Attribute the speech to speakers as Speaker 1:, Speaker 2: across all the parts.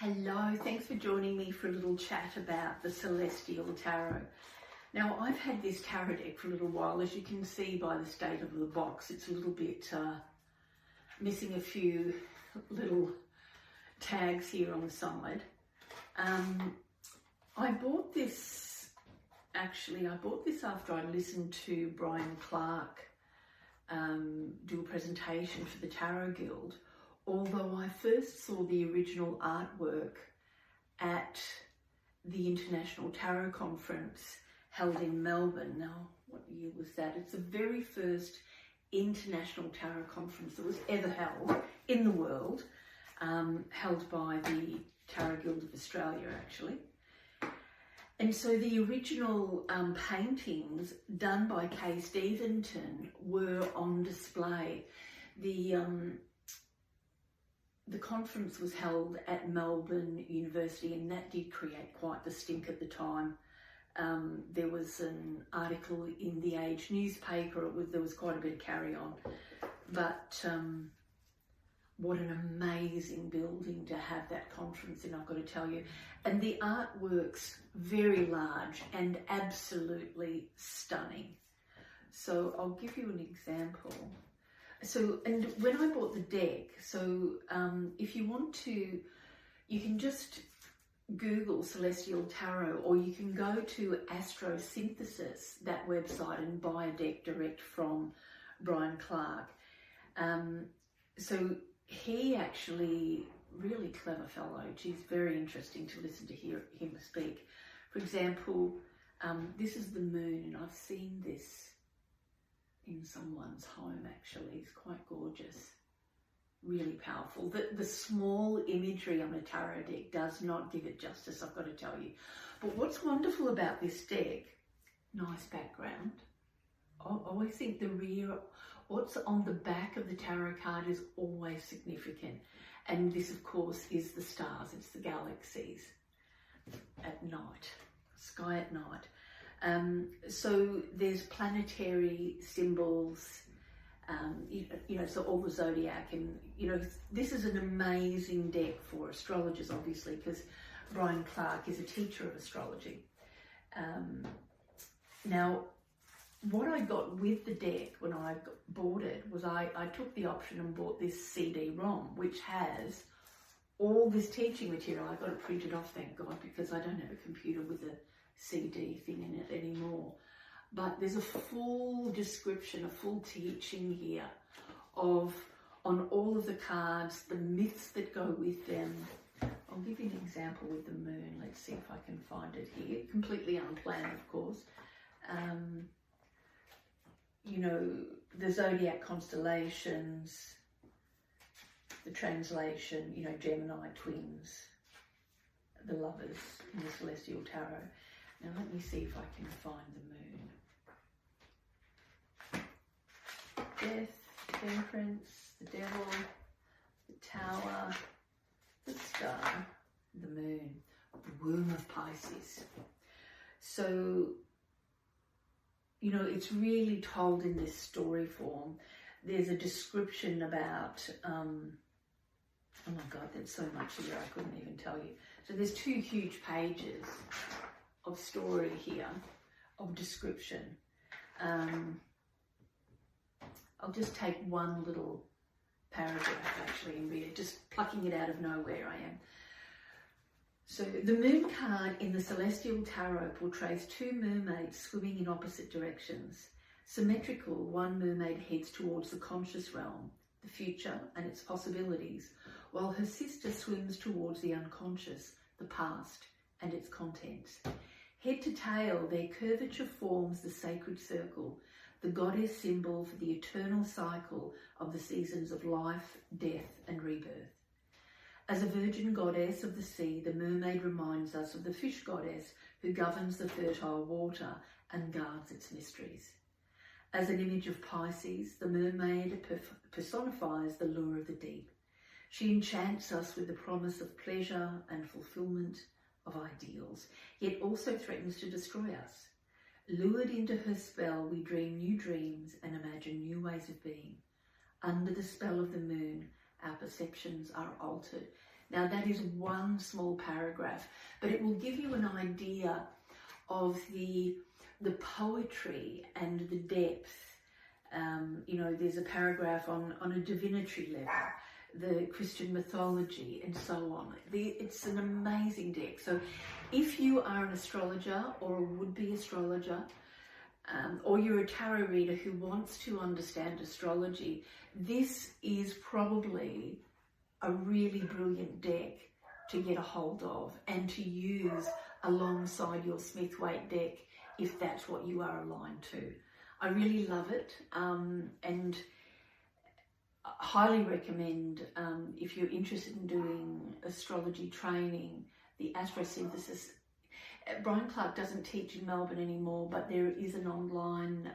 Speaker 1: Hello, thanks for joining me for a little chat about the Celestial Tarot. Now, I've had this tarot deck for a little while. As you can see by the state of the box, it's a little bit missing a few little tags here on the side. I bought this after I listened to Brian Clark do a presentation for the Tarot Guild. Although I first saw the original artwork at the International Tarot Conference held in Melbourne. Now, what year was that? It's the very first International Tarot Conference that was ever held in the world, held by the Tarot Guild of Australia, actually. And so the original paintings done by Steventon were on display. The conference was held at Melbourne University, and that did create quite the stink at the time. There was an article in the Age newspaper. There was quite a bit of carry on. But what an amazing building to have that conference in, I've got to tell you. And the artwork's very large and absolutely stunning. So I'll give you an example. So, and when I bought the deck, if you want to, you can just Google Celestial Tarot, or you can go to Astrosynthesis, that website, and buy a deck direct from Brian Clark. So he actually, really clever fellow. He's very interesting to listen to hear him speak. For example, this is the moon, and I've seen this in someone's home, actually. It's quite gorgeous, really powerful. The small imagery on a tarot deck does not give it justice, I've got to tell you. But what's wonderful about this deck, nice background. I always think the rear, what's on the back of the tarot card is always significant. And this, of course, is the stars. It's the galaxies at night, sky at night. So there's planetary symbols, so all the zodiac, and, this is an amazing deck for astrologers, obviously, because Brian Clark is a teacher of astrology. Now, what I got with the deck when I bought it was I took the option and bought this CD-ROM, which has all this teaching material. I got it printed off, thank God, because I don't have a computer with a CD thing in it anymore. But there's a full description, a full teaching here on all of the cards, the myths that go with them. I'll give you an example with the moon. Let's see if I can find it here. Completely unplanned, of course. The zodiac constellations, the translation, Gemini twins, the lovers in the Celestial Tarot. Now let me see if I can find the moon. Death, Temperance, the Devil, the Tower, the Star, the Moon, the womb of Pisces. So, it's really told in this story form. There's a description about, oh my God, there's so much here I couldn't even tell you. So there's 2 huge pages of story here, of description. I'll just take one little paragraph actually and read it, just plucking it out of nowhere I am. So the moon card in the Celestial Tarot portrays 2 mermaids swimming in opposite directions. Symmetrical, one mermaid heads towards the conscious realm, the future and its possibilities, while her sister swims towards the unconscious, the past and its contents. Head to tail, their curvature forms the sacred circle, the goddess symbol for the eternal cycle of the seasons of life, death and rebirth. As a virgin goddess of the sea, the mermaid reminds us of the fish goddess who governs the fertile water and guards its mysteries. As an image of Pisces, the mermaid personifies the lure of the deep. She enchants us with the promise of pleasure and fulfillment of ideals, yet also threatens to destroy us. Lured into her spell, we dream new dreams and imagine new ways of being. Under the spell of the moon, our perceptions are altered. Now that is one small paragraph, but it will give you an idea of the poetry and the depth. You know, there's a paragraph on a divinatory level, the Christian mythology, and so on. It's an amazing deck. So if you are an astrologer or a would-be astrologer, or you're a tarot reader who wants to understand astrology, this is probably a really brilliant deck to get a hold of and to use alongside your Smith-Waite deck if that's what you are aligned to. I really love it, and highly recommend, if you're interested in doing astrology training, the astrosynthesis. Brian Clark doesn't teach in Melbourne anymore, but there is an online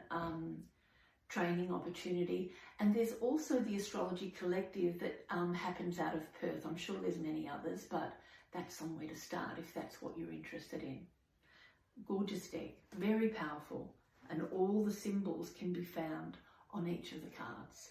Speaker 1: training opportunity, and there's also the Astrology Collective that happens out of Perth. I'm sure there's many others, but that's somewhere to start if that's what you're interested in. Gorgeous deck, very powerful, and all the symbols can be found on each of the cards.